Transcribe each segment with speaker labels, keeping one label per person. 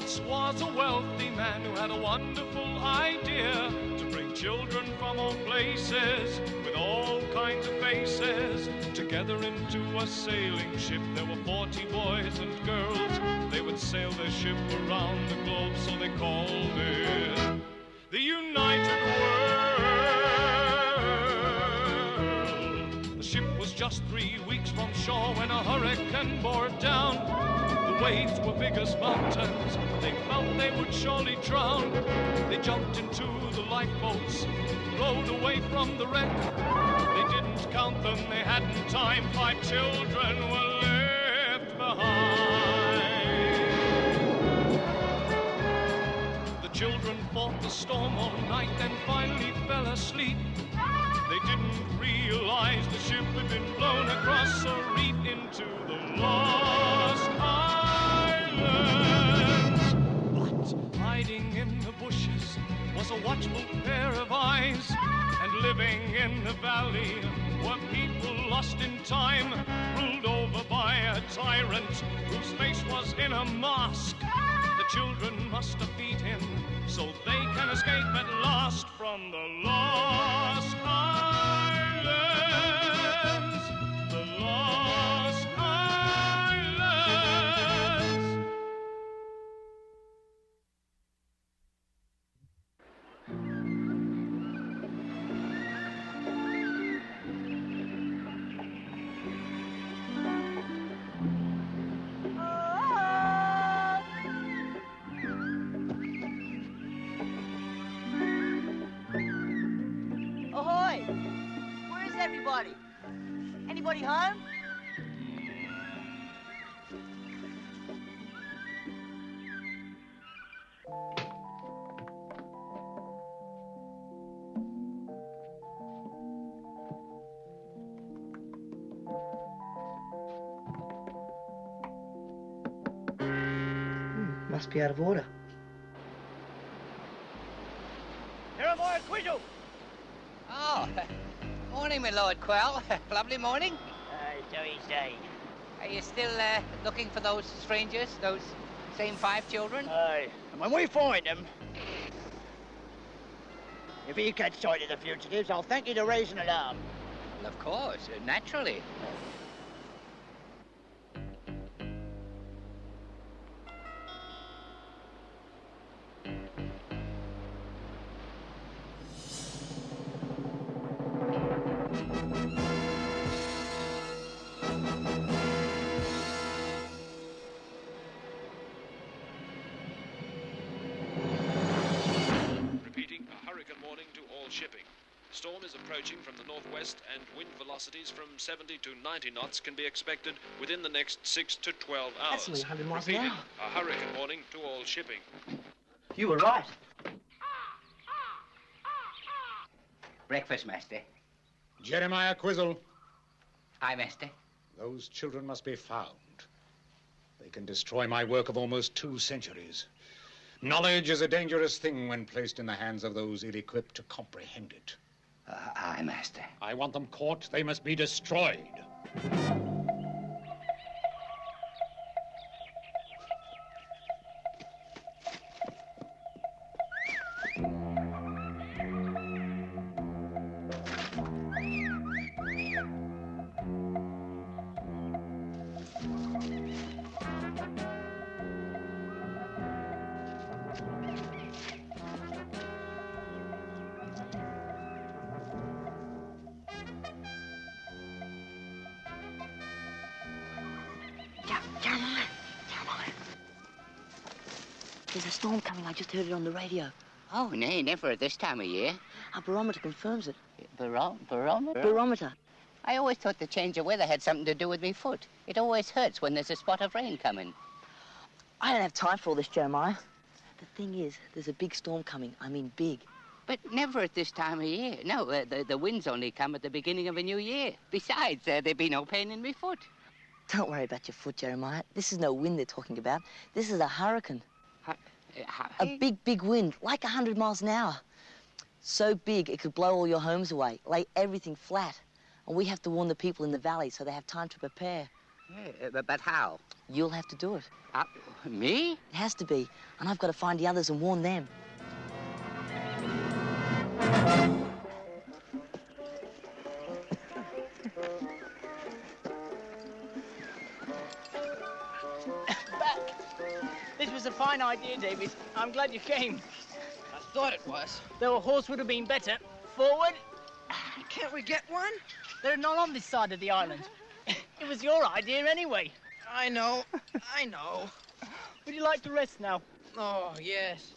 Speaker 1: once was a wealthy man who had a wonderful idea to bring children from all places with all kinds of faces together into a sailing ship. There were 40 boys and girls. They would sail their ship around the globe, so they called it the United World. The ship was just 3 weeks from shore when a hurricane bore it down. The waves were big as mountains. They felt they would surely drown. They jumped into the lifeboats, rowed away from the wreck. They didn't count them, they hadn't time. 5 children were left behind. The children fought the storm all night, then finally fell asleep. They didn't realize the ship had been blown across a reef into the lost islands. But hiding in the bushes was a watchful pair of eyes, and living in the valley were people lost in time, ruled over by a tyrant whose face was in a mask. The children must defeat him so they can escape at last from the lost islands. The lost islands.
Speaker 2: Ahoy! Where is everybody? Anybody home?
Speaker 3: Must be out of order.
Speaker 2: Jeremiah Quizzle!
Speaker 4: Oh, morning, my Lord Quell. Lovely morning.
Speaker 2: So he say.
Speaker 4: Are you still looking for those strangers, those same 5 children?
Speaker 2: Aye. And when we find them, if you catch sight of the fugitives, I'll thank you to raise an alarm.
Speaker 4: Well, of course, naturally.
Speaker 5: Repeating, a hurricane warning to all shipping. The storm is approaching from the northwest and wind velocities from 70 to 90 knots can be expected within the next 6 to 12 hours.
Speaker 3: That's only 100 miles an
Speaker 5: Repeating,
Speaker 3: hour.
Speaker 5: a hurricane warning to all shipping.
Speaker 3: You were right.
Speaker 4: Breakfast, Master.
Speaker 6: Jeremiah Quizzle,
Speaker 4: Aye, Master.
Speaker 6: those children must be found. They can destroy my work of almost 2 centuries. Knowledge is a dangerous thing when placed in the hands of those ill-equipped to comprehend it.
Speaker 4: Aye, Master.
Speaker 6: I want them caught. They must be destroyed.
Speaker 3: Jeremiah. There's a storm coming. I just heard it on the radio.
Speaker 4: Oh, nay, never at this time of year.
Speaker 3: Our barometer confirms it.
Speaker 4: Barometer?
Speaker 3: Barometer.
Speaker 4: I always thought the change of weather had something to do with me foot. It always hurts when there's a spot of rain coming.
Speaker 3: I don't have time for all this, Jeremiah. The thing is, there's a big storm coming. I mean big.
Speaker 4: But never at this time of year. No, the winds only come at the beginning of a new year. Besides, there'd be no pain in me foot.
Speaker 3: Don't worry about your foot, Jeremiah. This is no wind they're talking about. This is a hurricane. A big, big wind, like 100 miles an hour. So big it could blow all your homes away, lay everything flat. And we have to warn the people in the valley so they have time to prepare.
Speaker 4: But how?
Speaker 3: You'll have to do it.
Speaker 4: Me?
Speaker 3: It has to be. And I've got to find the others and warn them.
Speaker 7: This was a fine idea, David. I'm glad you came.
Speaker 8: I thought it was.
Speaker 7: Though a horse would have been better. Forward.
Speaker 8: Can't we get one?
Speaker 7: They're not on this side of the island. It was your idea anyway.
Speaker 8: I know. I know.
Speaker 7: Would you like to rest now?
Speaker 8: Oh, yes.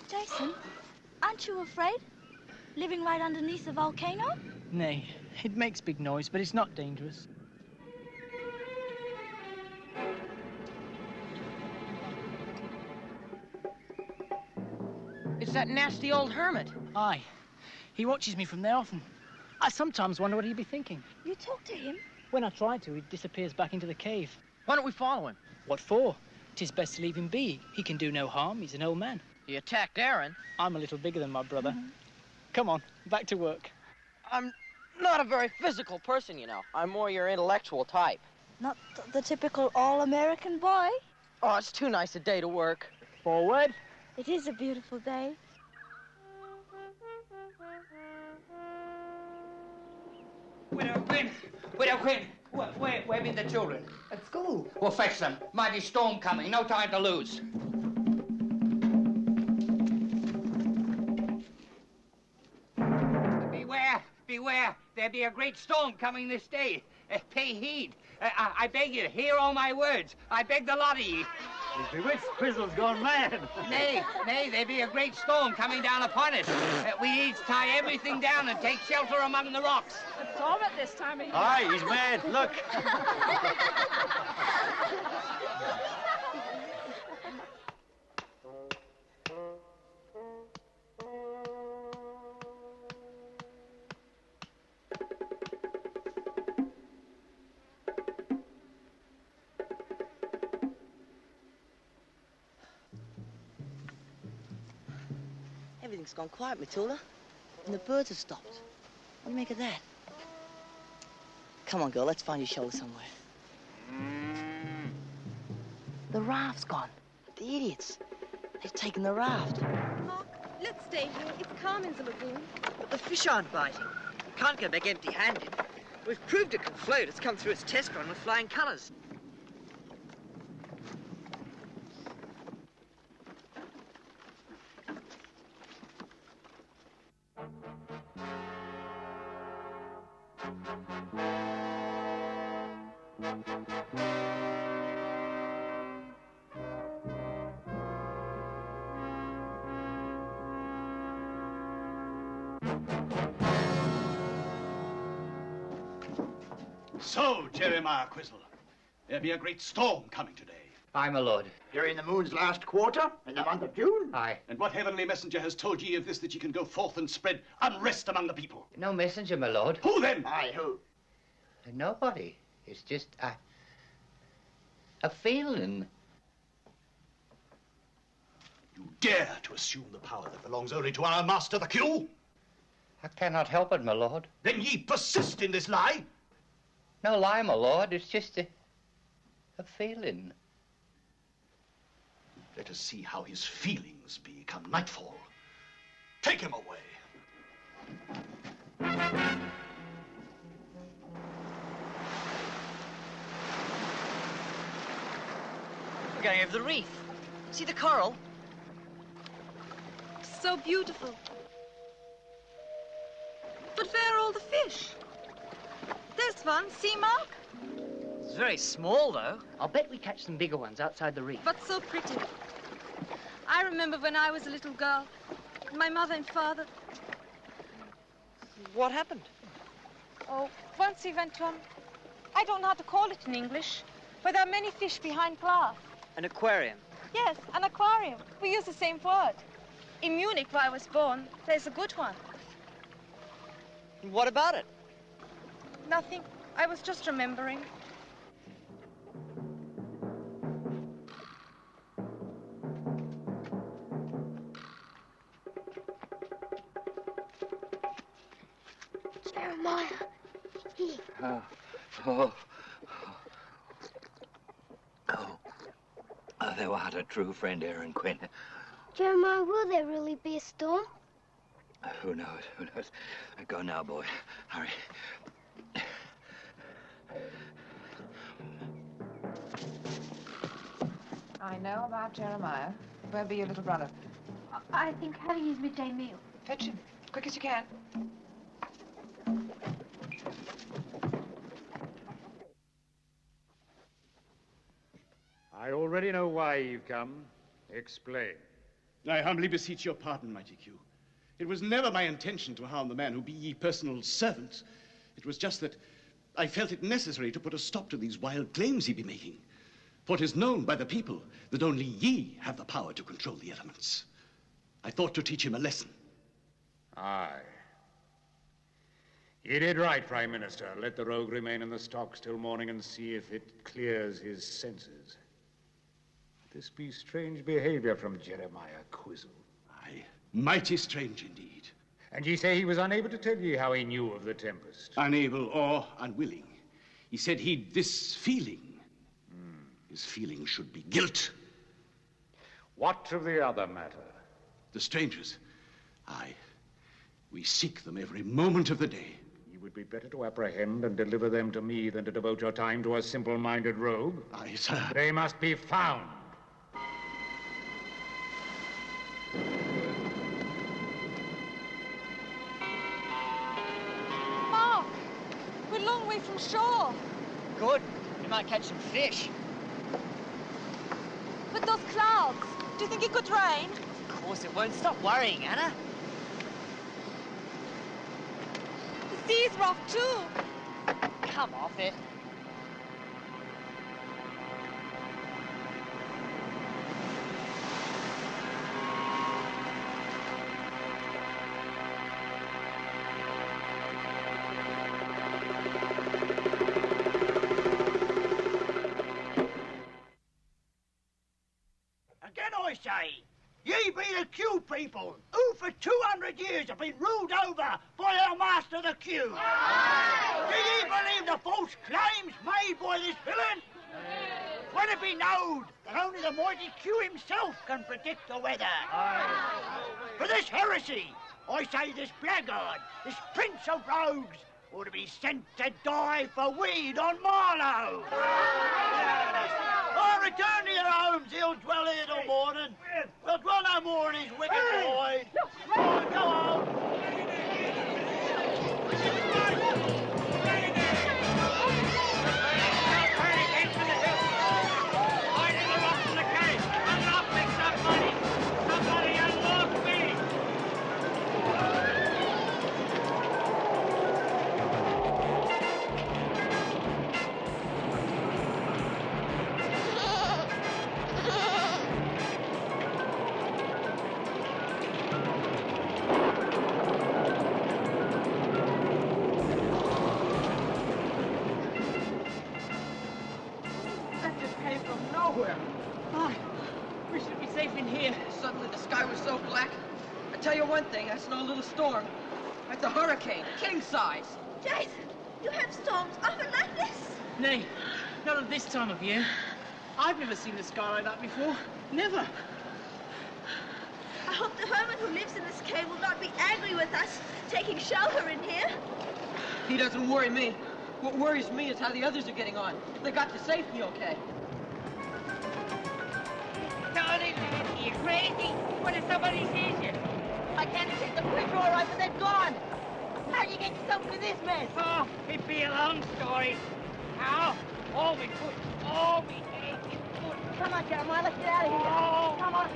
Speaker 9: Jason, aren't you afraid? Living right underneath the volcano?
Speaker 7: Nay, it makes big noise, but it's not dangerous.
Speaker 8: It's that nasty old hermit.
Speaker 7: Aye. He watches me from there often. I sometimes wonder what he'd be thinking.
Speaker 9: You talk to him?
Speaker 7: When I try to, he disappears back into the cave.
Speaker 8: Why don't we follow him?
Speaker 7: What for? 'Tis best to leave him be. He can do no harm. He's an old man.
Speaker 8: He attacked Aaron.
Speaker 7: I'm a little bigger than my brother. Come on, back to work.
Speaker 8: I'm not a very physical person, you know. I'm more your intellectual type.
Speaker 9: Not the typical all-American boy.
Speaker 8: Oh, it's too nice a day to work.
Speaker 7: Forward.
Speaker 9: It is a beautiful day.
Speaker 4: Widow Quinn! Widow Quinn! Where been the children?
Speaker 10: At school.
Speaker 4: We'll fetch them. Mighty storm coming. No time to lose. Beware! Beware! There be a great storm coming this day. Pay heed. I beg you, hear all my words. I beg the lot of ye.
Speaker 11: He's bewitched. Quizzle's gone mad.
Speaker 4: Nay, there be a great storm coming down upon us. We each tie everything down and take shelter among the rocks.
Speaker 12: A storm at this time of year.
Speaker 11: Aye, he's mad. Look.
Speaker 3: Everything's gone quiet, Matilda. And the birds have stopped. What do you make of that? Come on, girl, let's find your shoulder somewhere. The raft's gone. The idiots. They've taken the raft.
Speaker 12: Mark, let's stay here. It's calm in the lagoon.
Speaker 13: But the fish aren't biting. Can't go back empty-handed. We've proved it can float. It's come through its test run with flying colours.
Speaker 11: So, Jeremiah Quizzle, there be a great storm coming today.
Speaker 4: Aye, my lord.
Speaker 14: You're in the moon's last quarter, in the month of June?
Speaker 4: Aye.
Speaker 11: And what heavenly messenger has told ye of this, that ye can go forth and spread unrest among the people?
Speaker 4: No messenger, my lord.
Speaker 11: Who then?
Speaker 14: Aye, who?
Speaker 4: Nobody. It's just a feeling.
Speaker 11: You dare to assume the power that belongs only to our master, the Q?
Speaker 4: I cannot help it, my lord.
Speaker 11: Then ye persist in this lie?
Speaker 4: No lie, my lord. It's just a feeling.
Speaker 11: Let us see how his feelings be come nightfall. Take him away.
Speaker 13: We're going over the reef. See the coral?
Speaker 12: So beautiful. But where are all the fish? There's one. See, Mark?
Speaker 13: It's very small, though.
Speaker 7: I'll bet we catch some bigger ones outside the reef.
Speaker 12: But so pretty. I remember when I was a little girl, my mother and father.
Speaker 13: What happened?
Speaker 12: Oh, once we went to I don't know how to call it in English, but there are many fish behind glass.
Speaker 13: An aquarium.
Speaker 12: Yes, an aquarium. We use the same word. In Munich, where I was born, there's a good one.
Speaker 13: What about it?
Speaker 12: Nothing. I was just remembering.
Speaker 9: Jeremiah,
Speaker 10: Thou art a true friend, Aaron Quinn.
Speaker 15: Jeremiah, will there really be a storm?
Speaker 10: Who knows? Who knows? Go now, boy. Hurry.
Speaker 16: I know about Jeremiah. Where be your little brother?
Speaker 9: I think having his midday meal.
Speaker 16: Fetch him, quick as you can.
Speaker 6: I already know why you've come. Explain.
Speaker 17: I humbly beseech your pardon, mighty Q. It was never my intention to harm the man who be ye personal servants. It was just that I felt it necessary to put a stop to these wild claims he be making. For it is known by the people that only ye have the power to control the elements. I thought to teach him a lesson.
Speaker 6: Aye. You did right, Prime Minister. Let the rogue remain in the stocks till morning and see if it clears his senses. This be strange behavior from Jeremiah Quizzle.
Speaker 17: Aye, mighty strange indeed.
Speaker 6: And ye say he was unable to tell ye how he knew of the tempest?
Speaker 17: Unable or unwilling. He said he'd this feeling. His feeling should be guilt.
Speaker 6: What of the other matter?
Speaker 17: The strangers. Aye, we seek them every moment of the day.
Speaker 6: Ye would be better to apprehend and deliver them to me than to devote your time to a simple-minded rogue.
Speaker 17: Aye, sir.
Speaker 6: They must be found.
Speaker 12: Mark, we're a long way from shore.
Speaker 13: Good. You might catch some fish.
Speaker 12: But those clouds, do you think it could rain?
Speaker 13: Of course it won't. Stop worrying, Anna.
Speaker 12: The sea's rough too.
Speaker 13: Come off it.
Speaker 14: Again I say, ye be the Q people, who for 200 years have been ruled over by our master the Q. Do ye believe the false claims made by this villain? When it be known that only the mighty Q himself can predict the weather. For this heresy, I say this blackguard, this prince of rogues, ought to be sent to die for weed on Marlow. Oh, return to your homes, he'll dwell here till morning. We'll dwell no more in his wicked void. Oh, go on.
Speaker 13: That's no little storm. That's a hurricane, king size.
Speaker 9: Jason, you have storms often like this?
Speaker 7: Nay, not at this time of year. I've never seen the sky like that before. Never.
Speaker 9: I hope the hermit who lives in this cave will not be angry with us taking shelter in here.
Speaker 13: He doesn't worry me. What worries me is how the others are getting on. If they got to safety okay.
Speaker 4: Darling, are you crazy? What if somebody sees you?
Speaker 2: I can't see the picture all right, but they're gone. How'd you get yourself into this mess?
Speaker 4: Oh, it'd be a long story. How? All we could. All we did.
Speaker 2: Come on, Jeremiah, let's get out of here.
Speaker 4: Oh.
Speaker 2: Come on.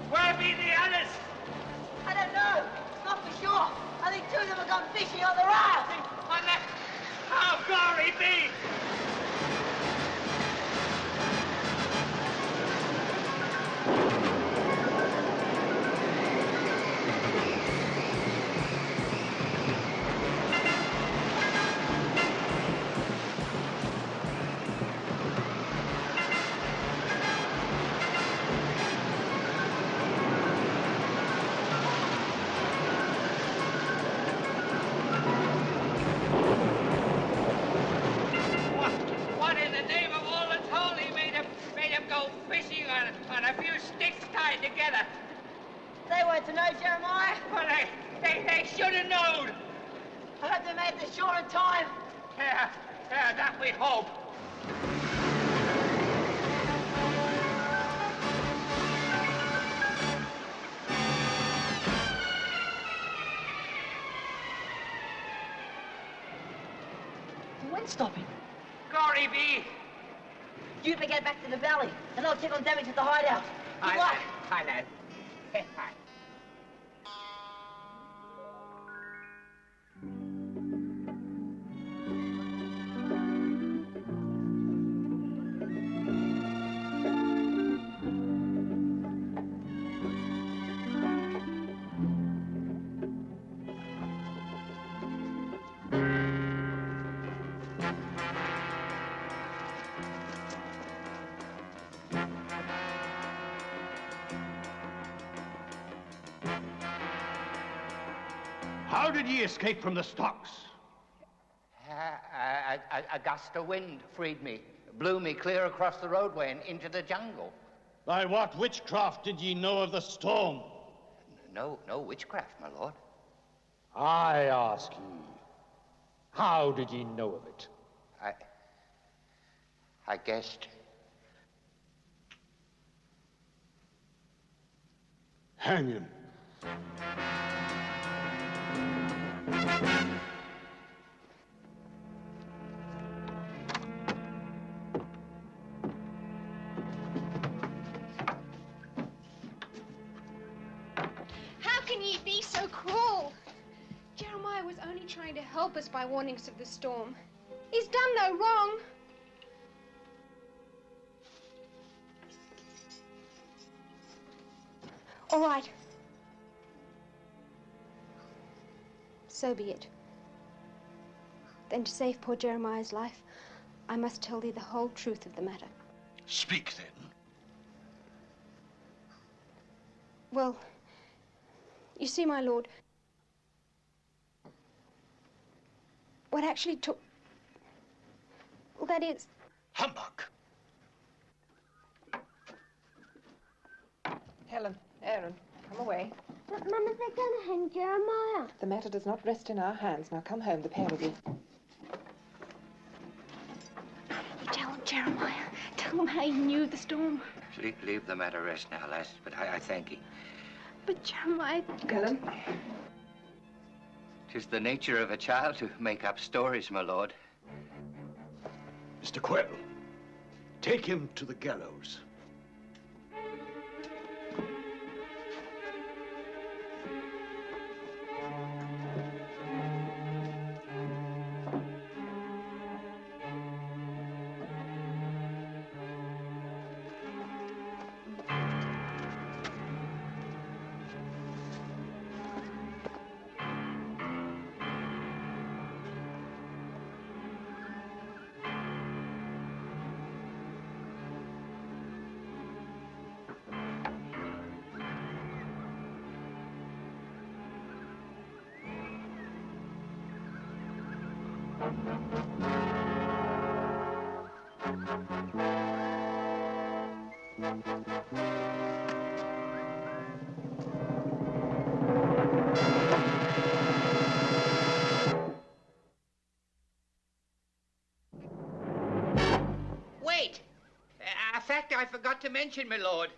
Speaker 4: Where be the others?
Speaker 2: I don't know. Not for sure. I think two of them have gone fishing on the raft.
Speaker 4: Oh, glory together.
Speaker 2: They weren't to know, Jeremiah.
Speaker 4: Well, they should have known.
Speaker 2: I hope they made this short in time.
Speaker 4: Yeah, that we hope.
Speaker 2: The wind's stopping.
Speaker 4: Glory be.
Speaker 2: You better get back to the valley, and I'll check on damage at the hideout. Good luck.
Speaker 4: Hi, lad. Hi.
Speaker 11: How did ye escape from the stocks?
Speaker 4: A gust of wind freed me, blew me clear across the roadway and into the jungle.
Speaker 17: By what witchcraft did ye know of the storm?
Speaker 4: No witchcraft, my lord.
Speaker 6: I ask ye, how did ye know of it?
Speaker 4: I guessed.
Speaker 17: Hang him.
Speaker 18: How can ye be so cruel? Jeremiah was only trying to help us by warning us of the storm. He's done no wrong. All right. So be it. Then to save poor Jeremiah's life, I must tell thee the whole truth of the matter.
Speaker 11: Speak, then.
Speaker 18: Well, you see, my lord, what actually took... Well, that is...
Speaker 11: Humbug!
Speaker 16: Helen, Aaron, come away.
Speaker 15: But, Mama, they're going to hang Jeremiah.
Speaker 16: The matter does not rest in our hands. Now come home, the pair of you.
Speaker 18: You tell him, Jeremiah. Tell him how you knew the storm.
Speaker 4: Leave the matter rest now, lass, but I thank ye.
Speaker 18: But Jeremiah...
Speaker 16: Helen?
Speaker 4: 'Tis the nature of a child to make up stories, my lord.
Speaker 11: Mr. Quell, take him to the gallows.
Speaker 4: Wait! A fact I forgot to mention, my lord.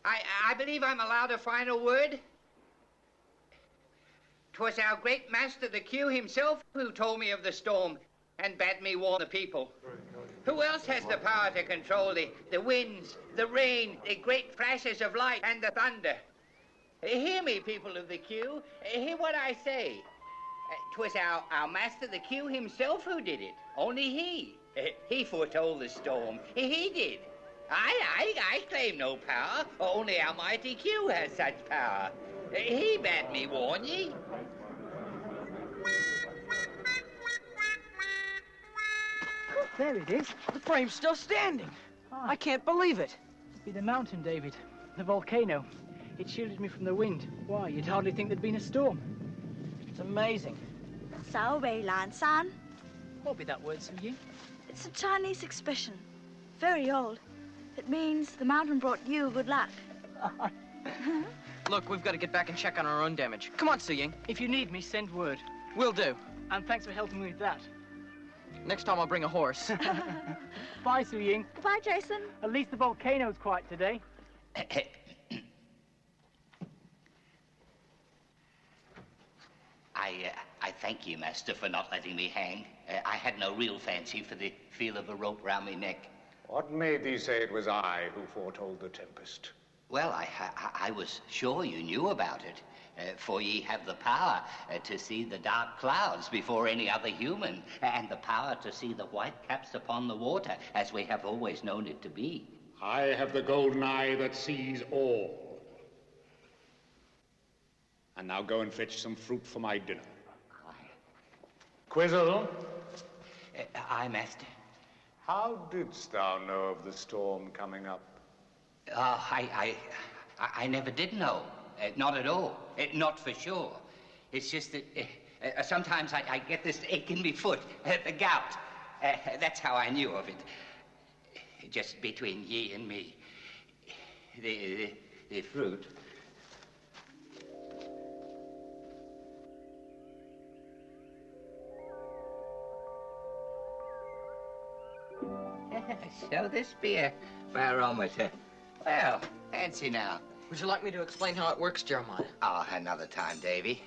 Speaker 4: I believe I'm allowed a final word. 'Twas our great master, the Q himself, who told me of the storm and bade me warn the people. Who else has the power to control the winds, the rain, the great flashes of light, and the thunder? Hear me, people of the Q. Hear what I say. 'Twas our master, the Q himself, who did it. Only he. He foretold the storm. He did. I claim no power. Only our mighty Q has such power. He bade me warn ye.
Speaker 13: There it is. The frame's still standing. I can't believe it.
Speaker 7: Be the mountain, David. The volcano. It shielded me from the wind. Why, you'd hardly think there'd been a storm.
Speaker 13: It's amazing.
Speaker 19: Sao Wei Lan San.
Speaker 7: What be that word, Su Yi?
Speaker 19: It's a Chinese expression. Very old. It means the mountain brought you good luck.
Speaker 8: Look, we've got to get back and check on our own damage. Come on, Su Ying.
Speaker 7: If you need me, send word.
Speaker 8: Will do.
Speaker 7: And thanks for helping me with that.
Speaker 8: Next time I'll bring a horse.
Speaker 7: Bye, Su Ying.
Speaker 19: Bye, Jason.
Speaker 7: At least the volcano's quiet today.
Speaker 20: I thank you, Master, for not letting me hang. I had no real fancy for the feel of a rope round my neck.
Speaker 6: What made thee say it was I who foretold the tempest?
Speaker 20: Well, I was sure you knew about it, for ye have the power to see the dark clouds before any other human, and the power to see the white caps upon the water, as we have always known it to be.
Speaker 6: I have the golden eye that sees all. And now go and fetch some fruit for my dinner. Quizzle?
Speaker 20: Aye, Master.
Speaker 6: How didst thou know of the storm coming up?
Speaker 20: I never did know. Not at all. Not for sure. It's just that sometimes I get this ache in my foot, the gout. That's how I knew of it. Just between ye and me. The fruit. So this be a barometer. Well, fancy now.
Speaker 8: Would you like me to explain how it works, Jeremiah?
Speaker 20: Oh, another time, Davy.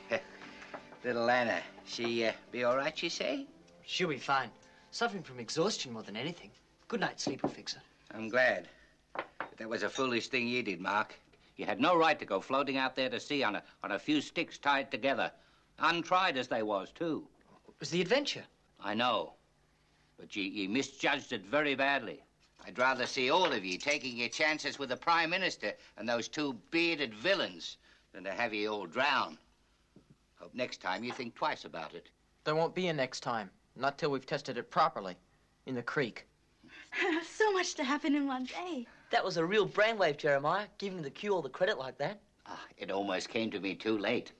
Speaker 20: Little Anna, she be all right, you say?
Speaker 8: She'll be fine. Suffering from exhaustion more than anything. Good night, sleep will fix her.
Speaker 20: I'm glad. But that was a foolish thing you did, Mark. You had no right to go floating out there to sea on a few sticks tied together. Untried as they was, too.
Speaker 8: It was the adventure.
Speaker 20: I know. But ye misjudged it very badly. I'd rather see all of ye taking your chances with the Prime Minister and those two bearded villains than to have ye all drown. Hope next time you think twice about it.
Speaker 8: There won't be a next time. Not till we've tested it properly. In the creek.
Speaker 19: So much to happen in one day.
Speaker 3: That was a real brainwave, Jeremiah, giving the Q all the credit like that.
Speaker 20: It almost came to me too late.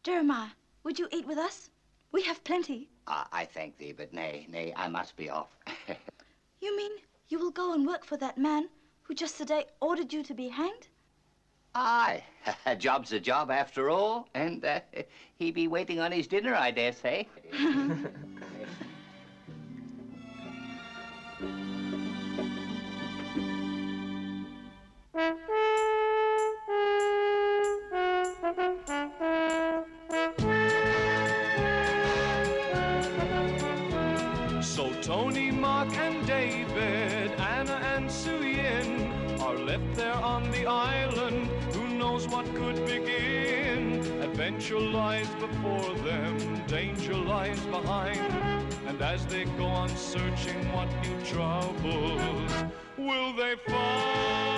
Speaker 19: Jeremiah, would you eat with us? We have plenty.
Speaker 20: I thank thee, but nay, I must be off.
Speaker 19: You mean you will go and work for that man who just today ordered you to be hanged?
Speaker 20: Aye, a job's a job after all, and he be waiting on his dinner, I dare say.
Speaker 1: So Tony, Mark, and David, Anna and Su Yin are left there on the island. Who knows what could begin? Adventure lies before them, danger lies behind. And as they go on searching, what new troubles will they find?